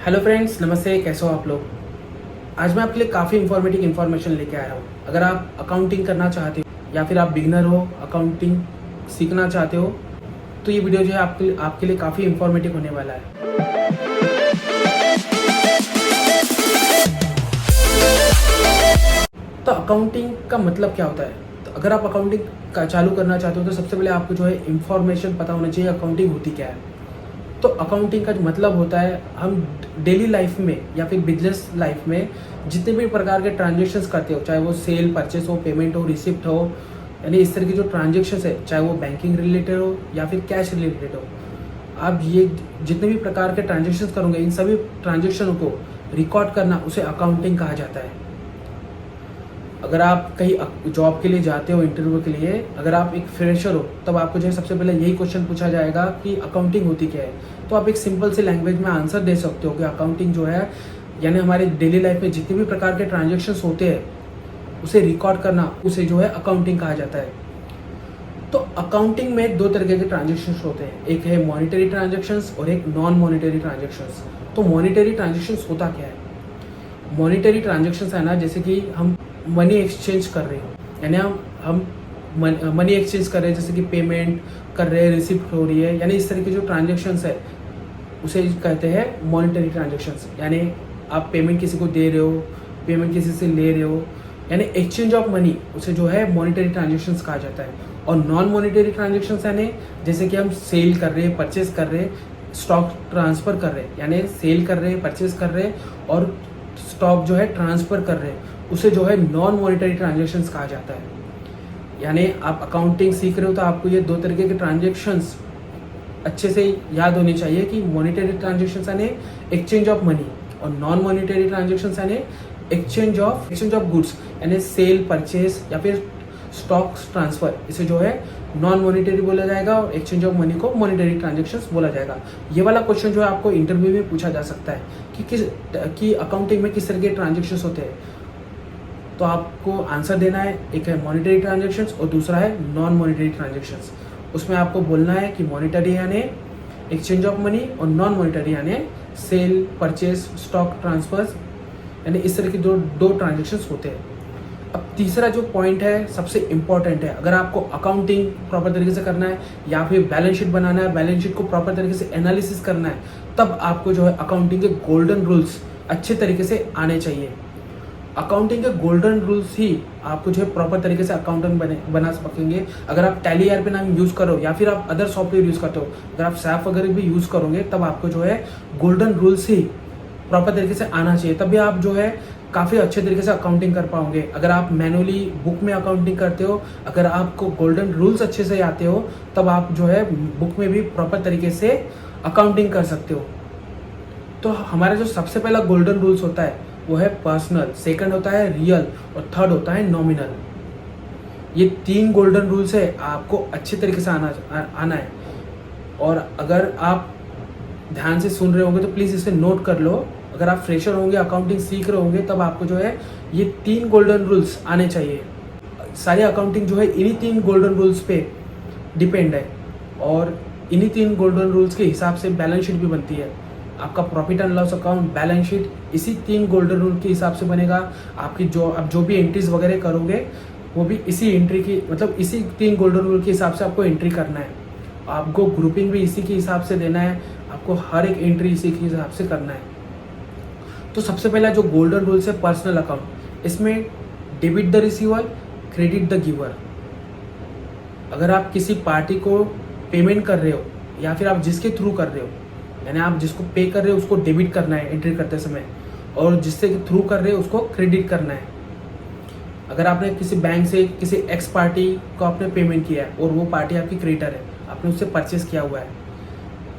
Hello friends, नमस्ते। कैसे हो आप लोग। आज मैं आपके लिए काफ़ी इन्फॉर्मेटिव इन्फॉर्मेशन लेके आया हूँ। अगर आप अकाउंटिंग करना चाहते हो या फिर आप बिगनर हो, अकाउंटिंग सीखना चाहते हो, तो ये वीडियो जो है आपके लिए काफ़ी इन्फॉर्मेटिव होने वाला है। तो अकाउंटिंग का मतलब क्या होता है? तो अगर आप अकाउंटिंग का चालू करना चाहते हो तो सबसे पहले आपको जो है इन्फॉर्मेशन पता होना चाहिए अकाउंटिंग होती क्या है। तो अकाउंटिंग का जो मतलब होता है, हम डेली लाइफ में या फिर बिजनेस लाइफ में जितने भी प्रकार के ट्रांजेक्शन्स करते हो, चाहे वो सेल, परचेस हो, पेमेंट हो, रिसिप्ट हो, यानी इस तरह की जो ट्रांजेक्शन्स है, चाहे वो बैंकिंग रिलेटेड हो या फिर कैश रिलेटेड हो, आप ये जितने भी प्रकार के ट्रांजेक्शन्स करोगे, इन सभी ट्रांजेक्शन को रिकॉर्ड करना उसे अकाउंटिंग कहा जाता है। अगर आप कहीं जॉब के लिए जाते हो, इंटरव्यू के लिए, अगर आप एक फ्रेशर हो, तब आपको जो है सबसे पहले यही क्वेश्चन पूछा जाएगा कि अकाउंटिंग होती क्या है। तो आप एक सिंपल से लैंग्वेज में आंसर दे सकते हो कि अकाउंटिंग जो है, यानी हमारे डेली लाइफ में जितने भी प्रकार के ट्रांजेक्शन्स होते हैं उसे रिकॉर्ड करना, उसे जो है अकाउंटिंग कहा जाता है। तो अकाउंटिंग में दो तरीके के ट्रांजेक्शन्स होते हैं, एक है मॉनिटरी ट्रांजेक्शन्स और एक नॉन मॉनिटरी ट्रांजेक्शन्स। तो मॉनिटरी ट्रांजेक्शन्स होता क्या है? मॉनिटरी ट्रांजेक्शन्स है ना, जैसे कि हम मनी एक्सचेंज कर रहे हो, यानी हम मनी एक्सचेंज कर रहे हैं, जैसे कि पेमेंट कर रहे हैं, रिसिप्ट हो रही है, यानी इस तरह की जो ट्रांजेक्शन्स है उसे कहते हैं मॉनिटरी ट्रांजेक्शन्स। यानी आप पेमेंट किसी को दे रहे हो, पेमेंट किसी से ले रहे हो, यानी एक्सचेंज ऑफ मनी, उसे जो है मॉनिटरी ट्रांजेक्शन्स कहा जाता है। और नॉन मॉनिटरी ट्रांजेक्शन्स यानी जैसे कि हम सेल कर रहे हैं, परचेस कर रहे हैं, स्टॉक ट्रांसफ़र कर रहे हैं, यानी सेल कर रहे हैं, परचेस कर रहे हैं और स्टॉक जो है ट्रांसफ़र कर रहे हैं, उसे जो है नॉन मॉनिटरी ट्रांजेक्शन्स कहा जाता है। यानी आप अकाउंटिंग सीख रहे हो तो आपको ये दो तरीके के ट्रांजेक्शन्स अच्छे से याद होनी चाहिए कि मॉनिटरी ट्रांजेक्शन्स यानी एक्सचेंज ऑफ मनी और नॉन मॉनिटरी ट्रांजेक्शन्स यानी एक्सचेंज ऑफ गुड्स, यानी सेल, परचेस या फिर स्टॉक ट्रांसफ़र, इसे जो है नॉन मॉनिटरी बोला जाएगा और एक्सचेंज ऑफ मनी को मॉनिटरी ट्रांजेक्शंस बोला जाएगा। ये वाला क्वेश्चन जो है आपको इंटरव्यू में पूछा जा सकता है कि अकाउंटिंग में किस तरह के ट्रांजेक्शन्स होते हैं। तो आपको आंसर देना है, एक है मॉनिटरी ट्रांजेक्शन्स और दूसरा है नॉन मॉनिटरी ट्रांजेक्शन्स। उसमें आपको बोलना है कि मॉनिटरी यानी एक्सचेंज ऑफ मनी और नॉन मॉनिटरी यानी सेल, परचेस, स्टॉक ट्रांसफर्स, यानी इस तरह की दो ट्रांजेक्शन्स होते हैं। अब तीसरा जो पॉइंट है सबसे इम्पॉर्टेंट है, अगर आपको अकाउंटिंग प्रॉपर तरीके से करना है या फिर बैलेंस शीट बनाना है, बैलेंस शीट को प्रॉपर तरीके से एनालिसिस करना है, तब आपको जो है अकाउंटिंग के गोल्डन रूल्स अच्छे तरीके से आने चाहिए। अकाउंटिंग के गोल्डन रूल्स ही आपको जो है प्रॉपर तरीके से अकाउंटेंट बना सकेंगे। अगर आप टैली ERP नाम यूज़ करो या फिर आप अदर सॉफ्टवेयर यूज़ करते हो, अगर आप SAP वगैरह भी यूज़ करोगे, तब आपको जो है गोल्डन रूल्स ही प्रॉपर तरीके से आना चाहिए, तभी आप जो है काफ़ी अच्छे तरीके से अकाउंटिंग कर पाओगे। अगर आप मैनुअली बुक में अकाउंटिंग करते हो, अगर आपको गोल्डन रूल्स अच्छे से आते हो, तब आप जो है बुक में भी प्रॉपर तरीके से अकाउंटिंग कर सकते हो। तो हमारा जो सबसे पहला गोल्डन रूल्स होता है वो है पर्सनल, सेकंड होता है रियल और थर्ड होता है नॉमिनल। ये 3 गोल्डन रूल्स है, आपको अच्छे तरीके से आना है। और अगर आप ध्यान से सुन रहे होंगे तो प्लीज़ इसे नोट कर लो। अगर आप फ्रेशर होंगे, अकाउंटिंग सीख रहे होंगे, तब आपको जो है ये 3 गोल्डन रूल्स आने चाहिए। सारी अकाउंटिंग जो है इन्हीं 3 गोल्डन रूल्स पे डिपेंड है और इन्हीं 3 गोल्डन रूल्स के हिसाब से बैलेंस शीट भी बनती है। आपका profit and loss account, balance sheet इसी 3 गोल्डन रूल के हिसाब से बनेगा। आपकी जो भी एंट्रीज वगैरह करोगे वो भी इसी एंट्री की, मतलब इसी 3 गोल्डन रूल के हिसाब से आपको एंट्री करना है। आपको ग्रुपिंग भी इसी के हिसाब से देना है, आपको हर एक एंट्री इसी के हिसाब से करना है। तो सबसे पहला जो गोल्डन रूल्स है पर्सनल अकाउंट, इसमें debit the receiver, credit the giver. अगर आप किसी पार्टी को पेमेंट कर रहे हो या फिर आप जिसके थ्रू कर रहे हो, यानी आप जिसको पे कर रहे हो उसको डेबिट करना है एंट्री करते समय, और जिससे थ्रू कर रहे हो उसको क्रेडिट करना है। अगर आपने किसी बैंक से किसी एक्स पार्टी को आपने पेमेंट किया है और वो पार्टी आपकी क्रेडिटर है, आपने उससे परचेस किया हुआ है,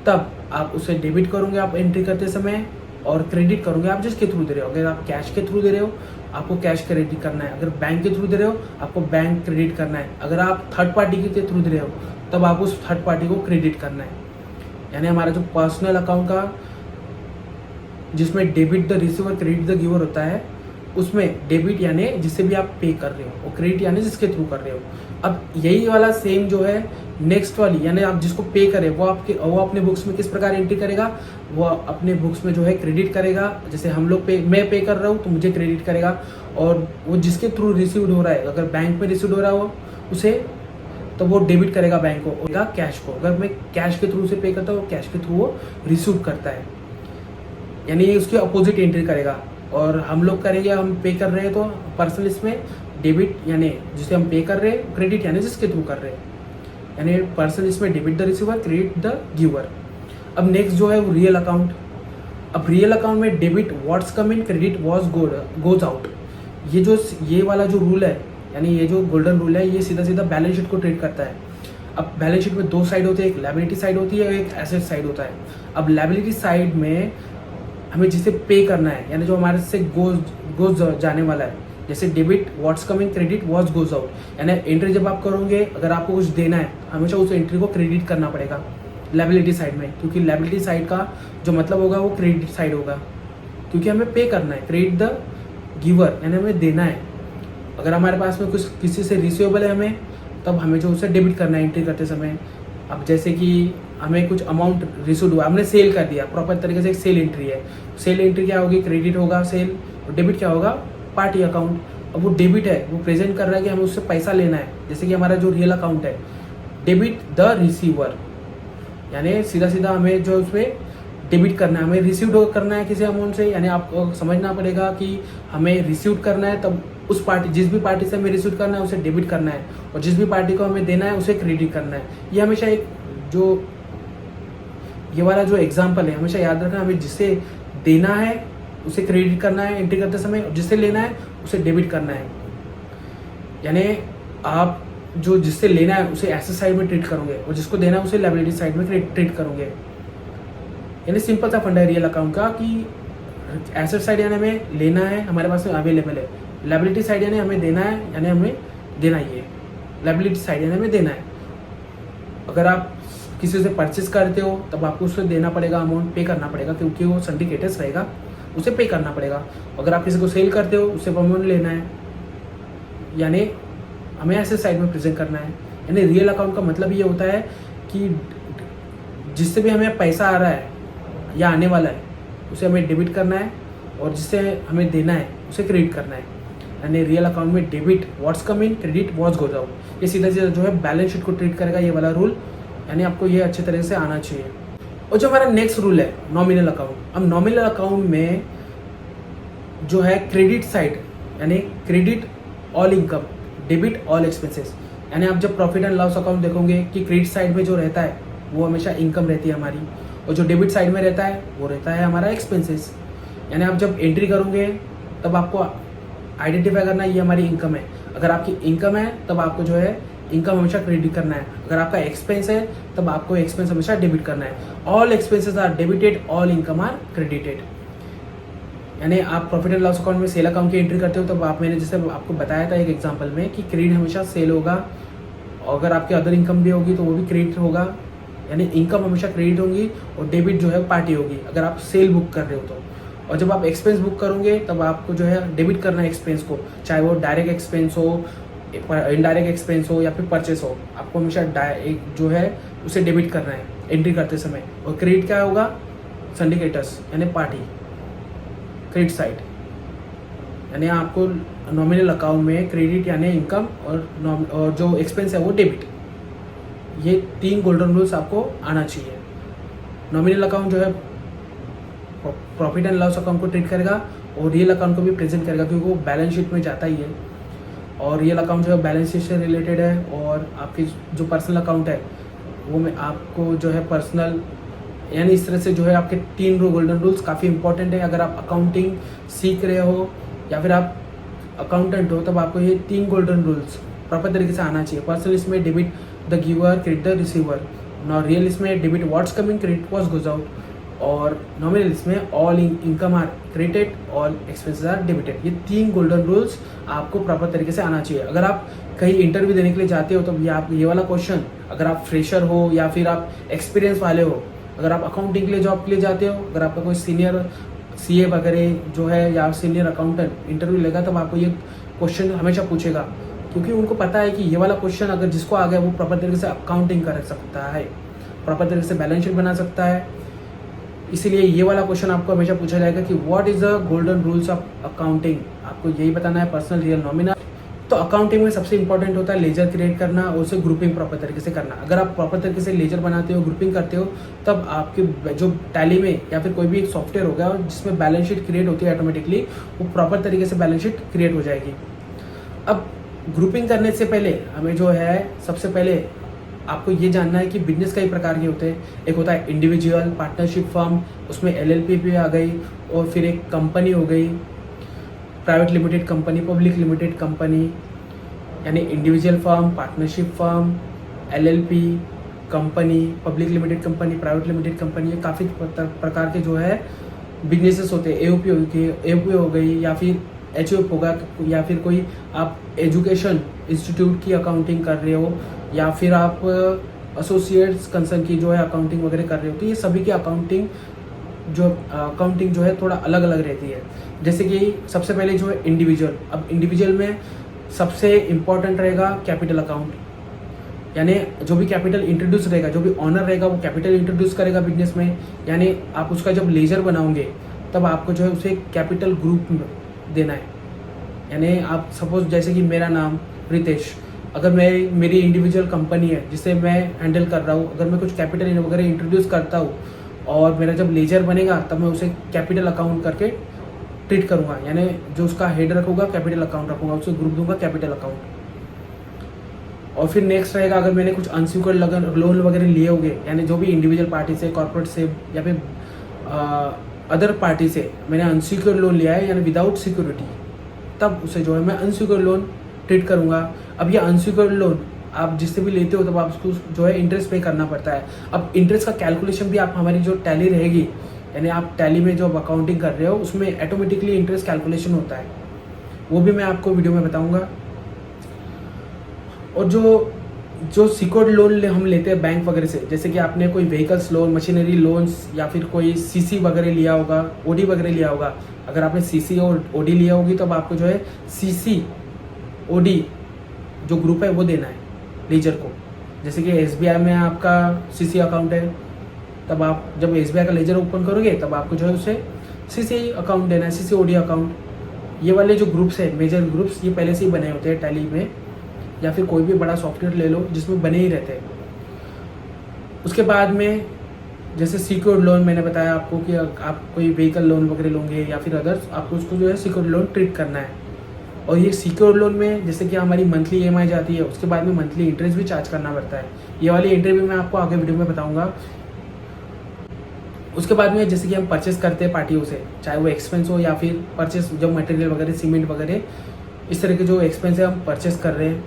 तब आप उसे डेबिट करोगे आप एंट्री करते समय, और क्रेडिट करोगे आप जिसके थ्रू दे रहे हो। अगर आप कैश के थ्रू दे रहे हो आपको कैश क्रेडिट करना है, अगर बैंक के थ्रू दे रहे हो आपको बैंक क्रेडिट करना है, अगर आप थर्ड पार्टी के थ्रू दे रहे हो तब आप उस थर्ड पार्टी को क्रेडिट करना है। यानी हमारा जो पर्सनल अकाउंट का जिसमें debit the receiver, credit the giver होता है, उसमें डेबिट यानी जिससे भी आप पे कर रहे हो, और क्रेडिट यानी जिसके थ्रू कर रहे हो। अब यही वाला सेम जो है नेक्स्ट वाली यानी आप जिसको पे करें वो अपने बुक्स में किस प्रकार एंट्री करेगा, वो अपने बुक्स में जो है क्रेडिट करेगा। जैसे हम लोग मैं पे कर रहा हूँ तो मुझे क्रेडिट करेगा, और वो जिसके थ्रू रिसीव्ड हो रहा है, अगर बैंक में रिसीव्ड हो रहा हो उसे, तो वो डेबिट करेगा बैंक को, और कैश को। अगर मैं कैश के थ्रू से पे करता हूँ, कैश के थ्रू वो रिसीव करता है, यानी उसकी अपोजिट एंट्री करेगा। और हम लोग करेंगे, हम पे कर रहे हैं तो पर्सनल इसमें डेबिट यानी जिसे हम पे कर रहे हैं, क्रेडिट यानी जिसके थ्रू कर रहे हैं, यानी पर्सनल इसमें debit the receiver, credit the giver. अब नेक्स्ट जो है वो रियल अकाउंट। अब रियल अकाउंट में डेबिट व्हाट्स कम इन, क्रेडिट व्हाट्स गोज आउट। ये वाला जो रूल है, यानी ये जो गोल्डन रूल है, ये सीधा सीधा बैलेंस शीट को ट्रीट करता है। अब बैलेंस शीट में दो साइड होती है, एक लायबिलिटी साइड होती है और एक एसेट साइड होता है। अब लायबिलिटी साइड में हमें जिसे पे करना है, यानी जो हमारे से गोज जाने वाला है, जैसे debit what's coming, credit what's goes out, यानी एंट्री जब आप करोगे, अगर आपको कुछ देना है, हमेशा उस एंट्री को क्रेडिट करना पड़ेगा लायबिलिटी साइड में, क्योंकि लायबिलिटी साइड का जो मतलब होगा वो क्रेडिट साइड होगा, क्योंकि हमें पे करना है। क्रेडिट द गिवर यानी हमें देना है। अगर हमारे पास में कुछ किसी से रिसीवेबल है हमें, तब हमें जो उसे डेबिट करना है एंट्री करते समय। अब जैसे कि हमें कुछ अमाउंट रिसीव हुआ, हमने सेल कर दिया, प्रॉपर तरीके से एक सेल एंट्री है। सेल एंट्री क्या होगी, क्रेडिट होगा सेल, और डेबिट क्या होगा, पार्टी अकाउंट। अब वो डेबिट है, वो प्रेजेंट कर रहा है कि हमें उससे पैसा लेना है। जैसे कि हमारा जो रियल अकाउंट है, डेबिट द रिसीवर, यानी सीधा सीधा हमें जो उसमें डेबिट करना है, हमें रिसीव करना है किसी अमाउंट से, यानी आपको समझना पड़ेगा कि हमें रिसीव करना है, तब उस पार्टी, जिस भी पार्टी से हमें रिसीव करना है उसे डेबिट करना है, और जिस भी पार्टी को हमें देना है उसे क्रेडिट करना है। ये हमेशा एक जो ये वाला जो एग्जाम्पल है, हमेशा याद रखना, हमें जिसे देना है उसे क्रेडिट करना है एंट्री करते समय, और जिससे लेना है उसे डेबिट करना है। यानी आप जो जिससे लेना है उसे एसेट साइड में ट्रीट करोगे, और जिसको देना है उसे लायबिलिटी साइड में ट्रीट करोगे। यानी सिंपल सा फंडा है रियल अकाउंट का कि एसेट साइड यानी हमें लेना है, हमारे पास में अवेलेबल है। लायबिलिटी साइड यानी हमें देना है, यानी हमें देना ही है। लायबिलिटी साइड यानी हमें देना है। अगर आप किसी से परचेस करते हो तब आपको उसे देना पड़ेगा, अमाउंट पे करना पड़ेगा, क्योंकि वो सिंडिकेटस रहेगा, उसे पे करना पड़ेगा। अगर आप किसी को सेल करते हो उससे अमाउंट लेना है, यानी हमें एसेट साइड में प्रेजेंट करना है। यानी रियल अकाउंट का मतलब ये होता है कि जिससे भी हमें पैसा आ रहा है या आने वाला है उसे हमें डेबिट करना है, और जिससे हमें देना है उसे क्रेडिट करना है। यानी रियल अकाउंट में डेबिट व्हाट्स कम इन, क्रेडिट व्हाट्स गोज आउट। ये सीधा सीधा जो है बैलेंस शीट को ट्रीट करेगा, ये वाला रूल। यानी आपको ये अच्छे तरह से आना चाहिए। और जो हमारा नेक्स्ट रूल है नॉमिनल अकाउंट। अब नॉमिनल अकाउंट में जो है क्रेडिट साइड यानी credit all income, debit all expenses. यानी आप जब प्रॉफिट एंड लॉस अकाउंट देखोगे कि क्रेडिट साइड में जो रहता है वो हमेशा इनकम रहती है हमारी, और जो डेबिट साइड में रहता है वो रहता है हमारा एक्सपेंसेस। यानी आप जब एंट्री करोगे तब आपको आइडेंटिफाई करना ये हमारी इनकम है। अगर आपकी इनकम है तब आपको जो है इनकम हमेशा क्रेडिट करना है। अगर आपका एक्सपेंस है तब आपको एक्सपेंस हमेशा डेबिट करना है। All expenses are debited, all income are credited. यानी आप प्रॉफिट एंड लॉस अकाउंट में सेल अकाउंट की एंट्री करते हो तब मैंने जैसे आपको बताया था एक एग्जांपल में कि क्रेडिट हमेशा सेल होगा, और अगर आपकी अदर इनकम भी होगी तो वो भी क्रेडिट होगा। यानी इनकम हमेशा क्रेडिट होगी और डेबिट जो है पार्टी होगी अगर आप सेल बुक कर रहे हो तो। और जब आप एक्सपेंस बुक करोगे तब आपको जो है डेबिट करना है एक्सपेंस को, चाहे वो डायरेक्ट एक्सपेंस हो, इनडायरेक्ट एक्सपेंस हो या फिर परचेस हो, आपको हमेशा जो है उसे डेबिट करना है एंट्री करते समय। और क्रेडिट क्या होगा, सिंडिकेटर्स यानी पार्टी, क्रेडिट साइड। यानी आपको नॉमिनल अकाउंट में क्रेडिट यानी इनकम और जो एक्सपेंस है वो डेबिट, ये 3 गोल्डन रूल्स आपको आना चाहिए। नॉमिनल अकाउंट जो है प्रॉफिट एंड लॉस अकाउंट को ट्रीट करेगा और रियल अकाउंट को भी प्रेजेंट करेगा, क्योंकि वो बैलेंस शीट में जाता ही है। और रियल अकाउंट जो है बैलेंस शीट से रिलेटेड है, और आपकी जो पर्सनल अकाउंट है वो में आपको जो है पर्सनल, यानी इस तरह से जो है आपके 3 गोल्डन रूल्स काफ़ी इंपॉर्टेंट है। अगर आप अकाउंटिंग सीख रहे हो या फिर आप अकाउंटेंट हो तब आपको ये 3 गोल्डन रूल्स प्रॉपर तरीके से आना चाहिए। पर्सनल इसमें debit the giver, credit the receiver. Real इसमें debit what's coming, credit what's goes out. और नॉमिनल इसमें all income are credited, all expenses are debited. ये 3 गोल्डन रूल्स आपको प्रॉपर तरीके से आना चाहिए। अगर आप कहीं इंटरव्यू देने के लिए जाते हो तो ये वाला क्वेश्चन, अगर आप फ्रेशर हो या फिर आप एक्सपीरियंस वाले हो, अगर आप अकाउंटिंग के लिए जॉब के लिए जाते हो, अगर आपका कोई सीए वगैरह जो है या सीनियर अकाउंटेंट इंटरव्यू लेगा तब आपको ये क्वेश्चन हमेशा पूछेगा, क्योंकि उनको पता है कि ये वाला क्वेश्चन अगर जिसको आ गया वो प्रॉपर तरीके से अकाउंटिंग कर सकता है, प्रॉपर तरीके से बैलेंस शीट बना सकता है। इसीलिए ये वाला क्वेश्चन आपको हमेशा पूछा जाएगा कि what is the golden rules of accounting. आपको यही बताना है, पर्सनल, रियल, नॉमिनल। तो अकाउंटिंग में सबसे इंपॉर्टेंट होता है लेजर क्रिएट करना और उसे ग्रुपिंग प्रॉपर तरीके से करना। अगर आप प्रॉपर तरीके से लेजर बनाते हो, ग्रुपिंग करते हो, तब आपके जो टैली में या फिर कोई भी एक सॉफ्टवेयर होगा जिसमें बैलेंस शीट क्रिएट होती है ऑटोमेटिकली, वो प्रॉपर तरीके से बैलेंस शीट क्रिएट हो जाएगी। अब ग्रुपिंग करने से पहले हमें जो है सबसे पहले आपको ये जानना है कि बिजनेस कई प्रकार के होते हैं। एक होता है इंडिविजुअल, पार्टनरशिप फर्म, उसमें एलएलपी भी आ गई, और फिर एक कंपनी हो गई, private limited company, public limited company, यानी individual firm, partnership firm, LLP, company, public limited company, private limited company. ये काफ़ी प्रकार के जो है बिजनेसेस होते हैं। एओपी हो गई, या फिर एचओएफ होगा, या फिर कोई आप एजुकेशन इंस्टीट्यूट की अकाउंटिंग कर रहे हो, या फिर आप एसोसिएट्स कंसर्न की जो है अकाउंटिंग वगैरह कर रहे हो। तो ये सभी की अकाउंटिंग जो है थोड़ा अलग अलग रहती है। जैसे कि सबसे पहले जो है इंडिविजुअल। अब इंडिविजुअल में सबसे इम्पॉर्टेंट रहेगा कैपिटल अकाउंट, यानी जो भी कैपिटल इंट्रोड्यूस रहेगा, जो भी ऑनर रहेगा वो कैपिटल इंट्रोड्यूस करेगा बिजनेस में। यानी आप उसका जब लेजर बनाओगे तब आपको जो है उसे कैपिटल ग्रुप देना है। यानी आप सपोज जैसे कि मेरा नाम रितेश, अगर मेरी इंडिविजुअल कंपनी है जिसे मैं हैंडल कर रहा हूँ, अगर मैं कुछ कैपिटल वगैरह इंट्रोड्यूस करता हूँ और मेरा जब लेजर बनेगा तब मैं उसे कैपिटल अकाउंट करके ट्रीट करूँगा। यानी जो उसका हेड रखूँगा कैपिटल अकाउंट रखूँगा, उसे ग्रुप दूंगा कैपिटल अकाउंट। और फिर नेक्स्ट रहेगा अगर मैंने कुछ अनसिक्योर्ड लोन वगैरह लिए होंगे, यानी जो भी इंडिविजुअल पार्टी से, कॉर्पोरेट से, या फिर अदर पार्टी से मैंने अनसिक्योर्ड लोन लिया है यानी विदाउट सिक्योरिटी, तब उसे जो है मैं अनसिक्योर्ड लोन ट्रीट करूँगा। अब ये अनसिक्योर्ड लोन आप जिससे भी लेते हो तब आप उसको जो है इंटरेस्ट पे करना पड़ता है। अब इंटरेस्ट का कैलकुलेशन भी आप हमारी जो टैली रहेगी, यानी आप टैली में जो अकाउंटिंग कर रहे हो उसमें ऑटोमेटिकली इंटरेस्ट कैलकुलेशन होता है, वो भी मैं आपको वीडियो में बताऊंगा। और जो सिक्योर्ड लोन हम लेते हैं बैंक वगैरह से, जैसे कि आपने कोई व्हीकल्स लोन, मशीनरी लोन्स, या फिर कोई सीसी वगैरह लिया होगा, ओडी वगैरह लिया होगा। अगर आपने सीसी और ओडी लिया होगी तब आपको जो है सीसी ओडी जो ग्रुप है वो देना है लेजर को। जैसे कि एसबीआई में आपका सीसी अकाउंट है, तब आप जब एसबीआई का लेजर ओपन करोगे तब आपको जो है उसे सीसी अकाउंट देना है, सीसी ओडी अकाउंट। ये वाले जो ग्रुप्स है, मेजर ग्रुप्स, ये पहले से ही बने होते हैं टैली में, या फिर कोई भी बड़ा सॉफ्टवेयर ले लो जिसमें बने ही रहते हैं। उसके बाद में जैसे सिक्योर्ड लोन मैंने बताया आपको कि आप कोई व्हीकल लोन वगैरह लोगे या फिर अदर्स, आपको उसको जो है सिक्योर्ड लोन ट्रीट करना है। और ये सिक्योर्ड लोन में जैसे कि हमारी मंथली ईएमआई जाती है, उसके बाद में मंथली इंटरेस्ट भी चार्ज करना पड़ता है। ये वाली एंट्री भी मैं आपको आगे वीडियो में बताऊंगा। उसके बाद में जैसे कि हम परचेस करते हैं पार्टियों से, चाहे वो एक्सपेंस हो या फिर परचेस जो मटेरियल वगैरह, सीमेंट वगैरह, इस तरह के जो एक्सपेंस है हम परचेस कर रहे हैं,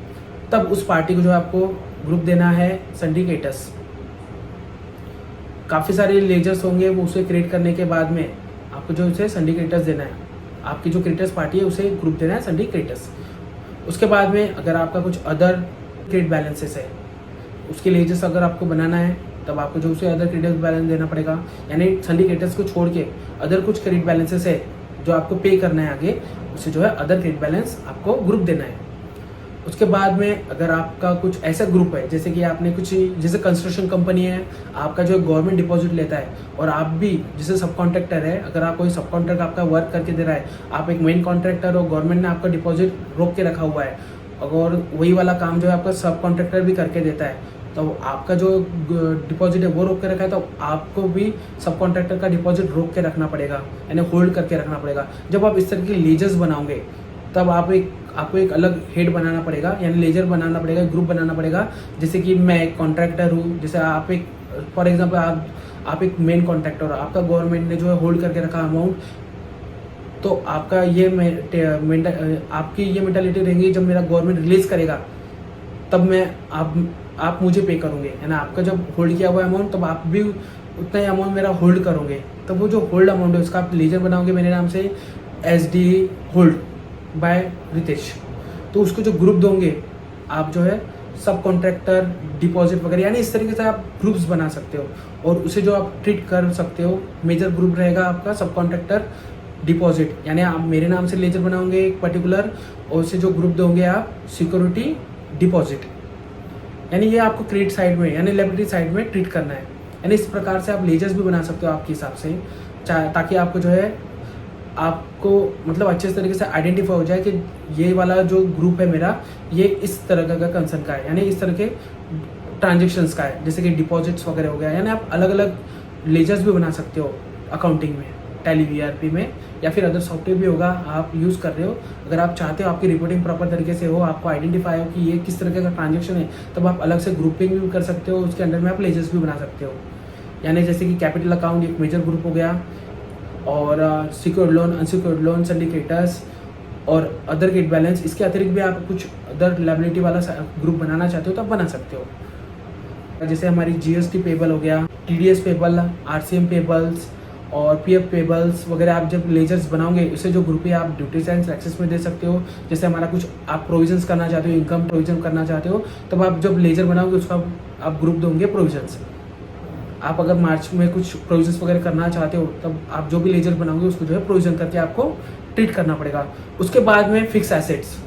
तब उस पार्टी को जो है आपको ग्रुप देना है सिंडिकेटर्स। काफ़ी सारे लेजर्स होंगे, वो उसे क्रिएट करने के बाद में आपको जो उसे सिंडिकेटर्स देना है। आपकी जो क्रेडिटर्स पार्टी है उसे ग्रुप देना है सिंडिकेटर्स। उसके बाद में अगर आपका कुछ अदर क्रेडिट बैलेंसेस है, उसके लेजर्स अगर आपको बनाना है तब आपको जो उसे अदर क्रेडिट बैलेंस देना पड़ेगा। यानी सिंडिकेटर्स को छोड़ के अदर कुछ क्रेडिट बैलेंसेस है जो आपको पे करना है आगे, उसे जो है अदर क्रेडिट बैलेंस आपको ग्रुप देना है। उसके बाद में अगर आपका कुछ ऐसा ग्रुप है जैसे कि आपने कुछ, जैसे कंस्ट्रक्शन कंपनी है, आपका जो गवर्नमेंट डिपॉजिट लेता है, और आप भी जैसे सब कॉन्ट्रैक्टर है, अगर आप कोई सब कॉन्ट्रैक्टर आपका वर्क करके दे रहा है, आप एक मेन कॉन्ट्रैक्टर हो, गवर्नमेंट ने आपका डिपॉजिट रोक के रखा हुआ है, और वही वाला काम जो है आपका सब कॉन्ट्रैक्टर भी करके देता है, तो आपका जो डिपॉजिट है वो रोक के रखा है, तो आपको भी सब कॉन्ट्रैक्टर का डिपॉजिट रोक के रखना पड़ेगा, यानी होल्ड करके रखना पड़ेगा। जब आप इस तरह के लेजर्स बनाओगे तब आपको एक अलग हेड बनाना पड़ेगा, यानी लेजर बनाना पड़ेगा, ग्रुप बनाना पड़ेगा। जैसे कि मैं एक कॉन्ट्रैक्टर हूँ, जैसे आप एक, फॉर एग्जांपल आप एक मेन कॉन्ट्रैक्टर हो, आपका गवर्नमेंट ने जो है होल्ड करके रखा अमाउंट, तो आपका ये आपकी ये मेंटालिटी रहेगी, जब मेरा गवर्नमेंट रिलीज करेगा तब मैं आप मुझे पे करोगे, है ना। आपका जब होल्ड किया हुआ अमाउंट तब आप भी उतना ही अमाउंट मेरा होल्ड करोगे, तब वो जो होल्ड अमाउंट है उसका आप लेजर बनाओगे मेरे नाम से, SD होल्ड बाय रितेश। तो उसको जो ग्रुप दोगे आप जो है सब कॉन्ट्रैक्टर, डिपॉजिट वगैरह, यानी इस तरीके से आप ग्रुप्स बना सकते हो और उसे जो आप ट्रीट कर सकते हो। मेजर ग्रुप रहेगा आपका सब कॉन्ट्रैक्टर, डिपॉजिट, यानी आप मेरे नाम से लेजर बनाओगे एक पर्टिकुलर और उसे जो ग्रुप दोगे आप सिक्योरिटी, डिपॉजिट, यानी ये आपको क्रेडिट साइड में यानी लायबिलिटी साइड में ट्रीट करना है। यानी इस प्रकार से आप लेजर्स भी बना सकते हो आपके हिसाब से, ताकि आपको जो है आपको मतलब अच्छे तरीके से आइडेंटिफाई हो जाए कि ये वाला जो ग्रुप है मेरा ये इस तरह का कंसर्न का है, यानी इस तरह के ट्रांजेक्शन्स का है, जैसे कि डिपॉजिट्स वगैरह हो गया। यानी आप अलग अलग लेजर्स भी बना सकते हो अकाउंटिंग में, टैली वीआरपी में, या फिर अदर सॉफ्टवेयर भी होगा आप यूज़ कर रहे हो। अगर आप चाहते हो आपकी रिपोर्टिंग प्रॉपर तरीके से हो, आपको आइडेंटिफाई हो कि ये किस तरह का ट्रांजेक्शन है, तब आप अलग से ग्रुपिंग भी कर सकते हो, उसके अंडर में आप लेजर्स भी बना सकते हो। यानी जैसे कि कैपिटल अकाउंट एक मेजर ग्रुप हो गया, और secured loan, unsecured loan, syndicators और अदर गेट बैलेंस, इसके अतिरिक्त भी आप कुछ अदर लायबिलिटी वाला ग्रुप बनाना चाहते हो तो आप बना सकते हो। जैसे हमारी जीएसटी पेबल हो गया, टीडीएस पेबल, आरसीएम पेबल्स और पीएफ पेबल्स वगैरह, आप जब लेजर्स बनाओगे उससे जो ग्रुप है आप ड्यूटीज एंड टैक्सेस में दे सकते हो। जैसे हमारा कुछ आप प्रोविजंस करना चाहते हो, इनकम प्रोविजन करना चाहते हो, तब आप जब लेजर बनाओगे उसका आप ग्रुप दोगे प्रोविजंस। आप अगर मार्च में कुछ प्रोविजंस वगैरह करना चाहते हो तब आप जो भी लेजर बनाओगे उसको जो है प्रोविजन करके आपको ट्रीट करना पड़ेगा। उसके बाद में फिक्स एसेट्स,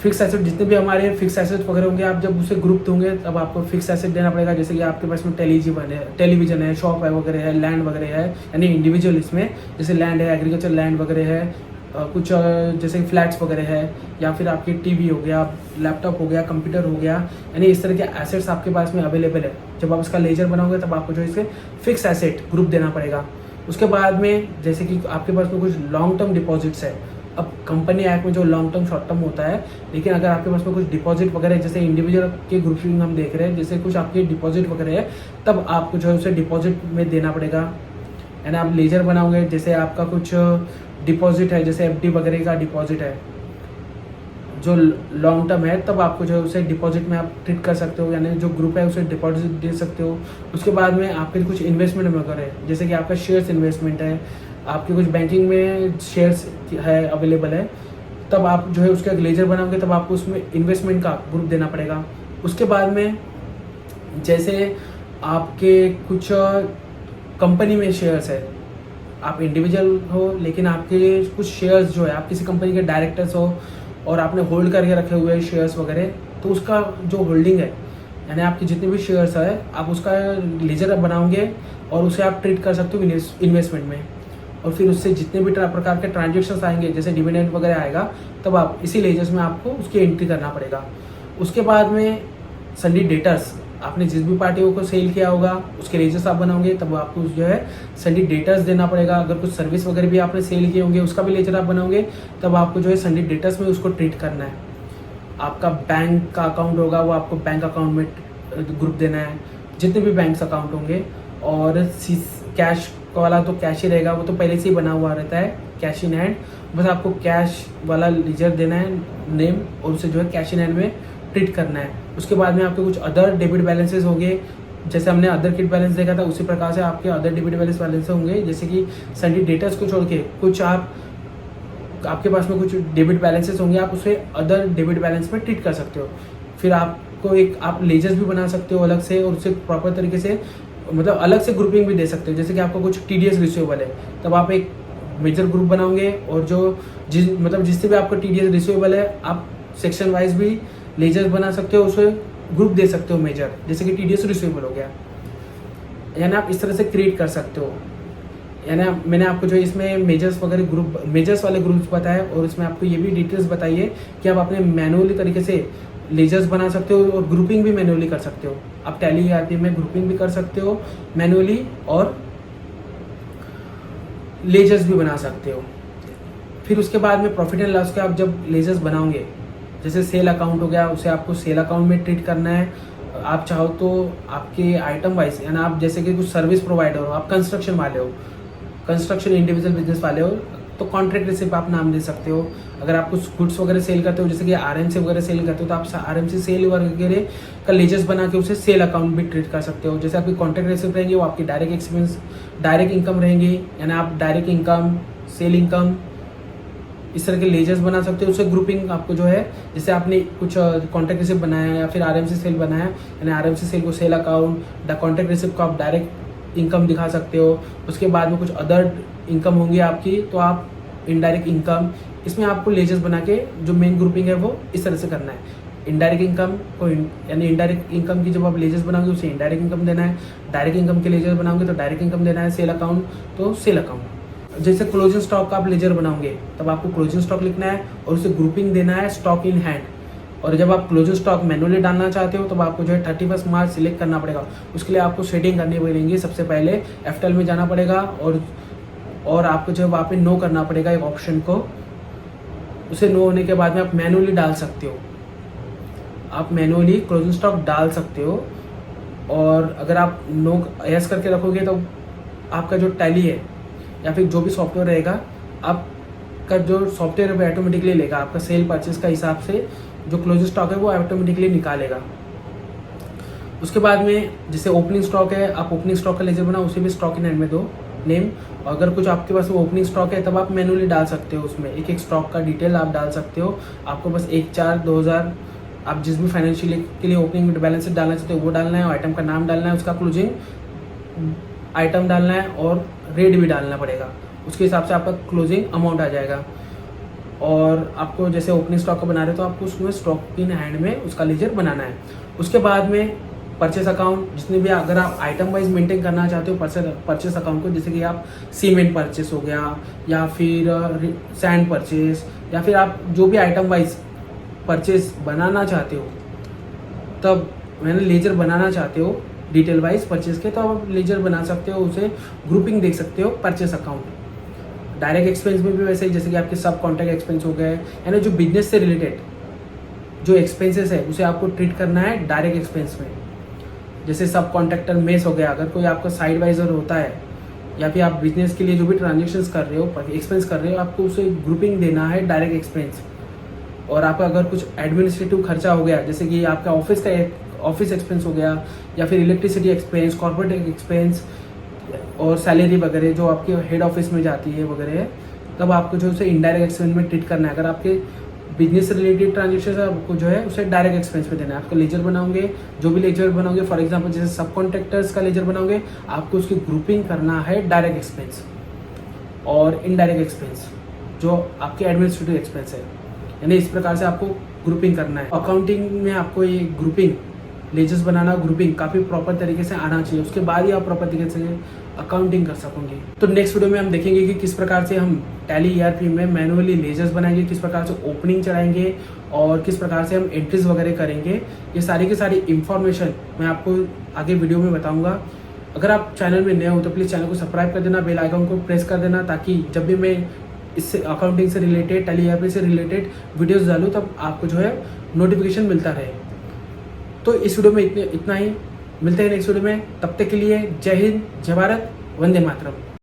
जितने भी हमारे फिक्स एसेट्स वगैरह होंगे, आप जब उसे ग्रुप दोगे तब आपको फिक्स एसेट देना पड़ेगा। जैसे कि आपके पास में टेलीविजन है, शॉप है वगैरह है, लैंड वगैरह है, यानी इंडिविजुअल इसमें जैसे लैंड है, एग्रीकल्चर लैंड वगैरह है, कुछ जैसे फ्लैट्स वगैरह है, या फिर आपकी टीवी हो गया, लैपटॉप हो गया, कंप्यूटर हो गया, यानी इस तरह के एसेट्स आपके पास में अवेलेबल है। जब आप इसका लेजर बनाओगे तब आपको जो इसके फिक्स एसेट ग्रुप देना पड़ेगा। उसके बाद में जैसे कि आपके पास में कुछ लॉन्ग टर्म डिपॉजिट्स है, अब कंपनी एक्ट में जो लॉन्ग टर्म शॉर्ट टर्म होता है, लेकिन अगर आपके पास में कुछ डिपॉजिट वगैरह जैसे इंडिविजुअल के ग्रुपिंग हम देख रहे हैं, जैसे कुछ आपके डिपॉजिट वगैरह है, तब आपको जो है उसे डिपॉजिट में देना पड़ेगा। यानी आप लेजर बनाओगे, जैसे आपका कुछ डिपॉजिट है, जैसे एफडी वगैरह का डिपॉजिट है जो लॉन्ग टर्म है, तब आपको जो है उसे डिपॉजिट में आप ट्रीट कर सकते हो, यानी जो ग्रुप है उसे डिपॉजिट दे सकते हो। उसके बाद में आपके कुछ इन्वेस्टमेंट वगैरह है, जैसे कि आपका शेयर्स इन्वेस्टमेंट है, आपके कुछ बैंकिंग में शेयर्स है अवेलेबल है, तब आप जो है उसका लेजर बनाओगे तब आपको उसमें इन्वेस्टमेंट का ग्रुप देना पड़ेगा। उसके बाद में जैसे आपके कुछ कंपनी में शेयर्स है, आप इंडिविजुअल हो लेकिन आपके कुछ शेयर्स जो है, आप किसी कंपनी के डायरेक्टर्स हो और आपने होल्ड करके रखे हुए शेयर्स वगैरह, तो उसका जो होल्डिंग है, यानी आपके जितने भी शेयर्स है आप उसका लेजर बनाओगे और उसे आप ट्रीट कर सकते हो इन्वेस्टमेंट में। और फिर उससे जितने भी प्रकार के ट्रांजेक्शन्स आएंगे, जैसे डिविडेंड वगैरह आएगा, तब आप इसी लेजर्स में आपको उसकी एंट्री करना पड़ेगा। उसके बाद में सन्डी डेटर्स, आपने जिस भी पार्टियों को सेल किया होगा उसके लेजर्स आप बनाओगे, तब आपको जो है सन्डी डेटर्स देना पड़ेगा। अगर कुछ सर्विस वगैरह भी आपने सेल किए होंगे उसका भी लेजर आप बनाओगे, तब आपको जो है सन्डी डेटर्स में उसको ट्रीट करना है। आपका बैंक का अकाउंट होगा वो आपको बैंक अकाउंट में ग्रुप देना है, जितने भी बैंक अकाउंट होंगे। और कैश वाला तो कैश ही रहेगा, वो तो पहले से ही बना हुआ रहता है, कैश इन हैंड, बस आपको कैश वाला लेजर देना है नेम, और उसे जो है कैश इन हैंड में ट्रीट करना है। उसके बाद में आपके कुछ अदर डेबिट बैलेंसेस होंगे, जैसे हमने अदर किट बैलेंस देखा था उसी प्रकार से आपके अदर डेबिट बैलेंस होंगे, जैसे कि सन्डी डेटर्स को छोड़ के कुछ आपके पास में कुछ डेबिट बैलेंसेस होंगे, आप उसे अदर डेबिट बैलेंस में ट्रीट कर सकते हो। फिर आपको आप लेजर्स भी बना सकते हो अलग से, और उसे प्रॉपर तरीके से मतलब अलग से ग्रुपिंग भी दे सकते हो। जैसे कि आपको कुछ टीडीएस रिसीवेबल है, तब आप एक मेजर ग्रुप बनाओगे, और जो जिससे भी आपको टीडीएस रिसीवेबल है आप सेक्शन वाइज भी लेजर्स बना सकते हो, उसे ग्रुप दे सकते हो मेजर, जैसे कि टीडीएस रिसीवेबल हो गया। यानी आप इस तरह से क्रिएट कर सकते हो। यानी मैंने आपको जो इसमें मेजर्स वगैरह ग्रुप, मेजर्स वाले ग्रुप्स बताए, और इसमें आपको ये भी डिटेल्स बताई है कि आप अपने मैनुअली तरीके से लेजर्स बना सकते हो और ग्रुपिंग भी मैनुअली कर सकते हो। आप टैली ईआरपी में ग्रुपिंग भी कर सकते हो मैनुअली, और लेजर्स भी बना सकते हो। फिर उसके बाद में प्रॉफिट एंड लॉस के आप जब लेजर्स बनाओगे, जैसे सेल अकाउंट हो गया, उसे आपको सेल अकाउंट में ट्रीट करना है। आप चाहो तो आपके आइटम वाइज, यानी आप जैसे कि कुछ सर्विस प्रोवाइडर हो, आप कंस्ट्रक्शन वाले हो, कंस्ट्रक्शन इंडिविजुअल बिजनेस वाले हो, तो कॉन्ट्रैक्ट रिसिप्ट आप नाम दे सकते हो। अगर आप कुछ गुड्स वगैरह सेल करते हो, जैसे कि आरएमसी वगैरह सेल करते हो, तो आप आरएमसी सेल वगैरह का लेजर्स बना के उसे सेल अकाउंट भी ट्रीट कर सकते हो। जैसे आपकी कॉन्ट्रैक्ट रिसिप्ट रहेंगे वो आपकी डायरेक्ट एक्सपेंस, डायरेक्ट इनकम रहेंगी, यानी आप डायरेक्ट इनकम, सेल इनकम, इस तरह के लेजर्स बना सकते हो। उससे ग्रुपिंग आपको जो है, जैसे आपने कुछ कॉन्टैक्ट रिसिप्ट बनाया है या फिर आरएमसी सेल बनाया है, यानी आरएमसी सेल को सेल अकाउंट, कॉन्टैक्ट रिसिप्ट को आप डायरेक्ट इनकम दिखा सकते हो। उसके बाद में कुछ अदर इनकम होंगी आपकी, तो आप इनडायरेक्ट इनकम, इसमें आपको लेजर्स बना के जो मेन ग्रुपिंग है वो इस तरह से करना है। इनडायरेक्ट इनकम को यानी इनडायरेक्ट इनकम की जब आप लेजर्स बनाओगे उसे इनडायरेक्ट इनकम देना है, डायरेक्ट इनकम के लेजर्स बनाओगे तो डायरेक्ट इनकम देना है, सेल अकाउंट तो सेल अकाउंट। जैसे क्लोजिंग स्टॉक का आप लेजर बनाओगे तब आपको क्लोजिंग स्टॉक लिखना है और उसे ग्रुपिंग देना है स्टॉक इन हैंड। और जब आप क्लोजिंग स्टॉक मैनुअली डालना चाहते हो तब आपको जो है 31 मार्च सिलेक्ट करना पड़ेगा। उसके लिए आपको सेटिंग करनी पड़ेगी। सबसे पहले एफटेल में जाना पड़ेगा और आपको जो है वहाँ पे नो करना पड़ेगा एक ऑप्शन को। उसे नो होने के बाद में आप मैनुअली डाल सकते हो, आप मैनुअली क्लोजिंग स्टॉक डाल सकते हो। और अगर आप नो यस करके रखोगे तो आपका जो टैली है या फिर जो भी सॉफ्टवेयर रहेगा, आपका जो सॉफ्टवेयर है वो ऑटोमेटिकली लेगा आपका सेल परचेज का हिसाब से जो क्लोजिंग स्टॉक है वो ऑटोमेटिकली निकालेगा। उसके बाद में जैसे ओपनिंग स्टॉक है, आप ओपनिंग स्टॉक का लेजर बनाओ, उसे भी स्टॉक इन हैंड में दो नेम। अगर कुछ आपके पास वो ओपनिंग स्टॉक है तब आप मैनुअली डाल सकते हो, उसमें एक एक स्टॉक का डिटेल आप डाल सकते हो। आपको बस 1/4/2000 आप जिस भी फाइनेंशियल के लिए ओपनिंग बैलेंस डालना चाहते हो वो डालना है, आइटम का नाम डालना है, उसका क्लोजिंग आइटम डालना है और रेट भी डालना पड़ेगा। उसके हिसाब से आपका क्लोजिंग अमाउंट आ जाएगा। और आपको जैसे ओपनिंग स्टॉक का बना रहे हो तो आपको उसमें स्टॉक इन हैंड में उसका लेजर बनाना है। उसके बाद में परचेस अकाउंट, जितने भी अगर आप आइटम वाइज मेंटेन करना चाहते हो परचेस अकाउंट को, जैसे कि आप सीमेंट परचेस हो गया या फिर सैंड परचेस या फिर आप जो भी आइटम वाइज परचेस बनाना चाहते हो तब मैंने लेजर बनाना चाहते हो डिटेल वाइज परचेस के, तो आप लेजर बना सकते हो। उसे ग्रुपिंग देख सकते हो परचेस अकाउंट। डायरेक्ट एक्सपेंस में भी वैसे ही, जैसे कि आपके सब कॉन्टैक्ट एक्सपेंस हो गए, यानी जो बिजनेस से रिलेटेड जो एक्सपेंसेस है उसे आपको ट्रीट करना है डायरेक्ट एक्सपेंस में। जैसे सब कॉन्ट्रैक्टर मेस हो गया, अगर कोई आपका साइड वाइजर होता है या फिर आप बिजनेस के लिए जो भी ट्रांजेक्शन्स कर रहे हो, एक्सपेंस कर रहे हो, आपको उसे ग्रुपिंग देना है डायरेक्ट एक्सपेंस। और आपका अगर कुछ एडमिनिस्ट्रेटिव खर्चा हो गया, जैसे कि आपका ऑफिस एक्सपेंस हो गया या फिर इलेक्ट्रिसिटी एक्सपेंस, कॉर्पोरेट एक्सपेंस और सैलरी वगैरह जो आपके हेड ऑफिस में जाती है वगैरह, तब आपको जो उसे इनडायरेक्ट एक्सपेंस में ट्रीट करना है। अगर आपके बिजनेस से रिलेटेड ट्रांजेक्शन आपको जो है उसे डायरेक्ट एक्सपेंस में देना है। आपका लेजर बनाओगे, जो भी लेजर बनाओगे, फॉर एग्जांपल जैसे सब कॉन्ट्रैक्टर्स का लेजर बनाओगे, आपको उसकी ग्रुपिंग करना है डायरेक्ट एक्सपेंस और इनडायरेक्ट एक्सपेंस जो आपके एडमिनिस्ट्रेटिव एक्सपेंस है, यानी इस प्रकार से आपको ग्रुपिंग करना है। अकाउंटिंग में आपको ये ग्रुपिंग लेजर्स बनाना, ग्रुपिंग काफ़ी प्रॉपर तरीके से आना चाहिए, उसके बाद ही आप प्रॉपर तरीके से अकाउंटिंग कर सकोगे। तो नेक्स्ट वीडियो में हम देखेंगे कि किस प्रकार से हम टैली ईआरपी में मैनुअली लेजर्स बनाएंगे, किस प्रकार से ओपनिंग चढ़ाएंगे और किस प्रकार से हम एंट्रीज वगैरह करेंगे। ये सारी की सारी इंफॉर्मेशन मैं आपको आगे वीडियो में बताऊंगा। अगर आप चैनल में नए हो तो प्लीज़ चैनल को सब्सक्राइब कर देना, बेल आइकन को प्रेस कर देना, ताकि जब भी मैं इससे अकाउंटिंग से रिलेटेड, टैली ईआरपी से रिलेटेड वीडियोस डालूँ तब आपको जो है नोटिफिकेशन मिलता रहे। तो इस वीडियो में इतना ही, मिलते हैं नेक्स्ट वीडियो में। तब तक के लिए जय हिंद, जय भारत, वंदे मातरम।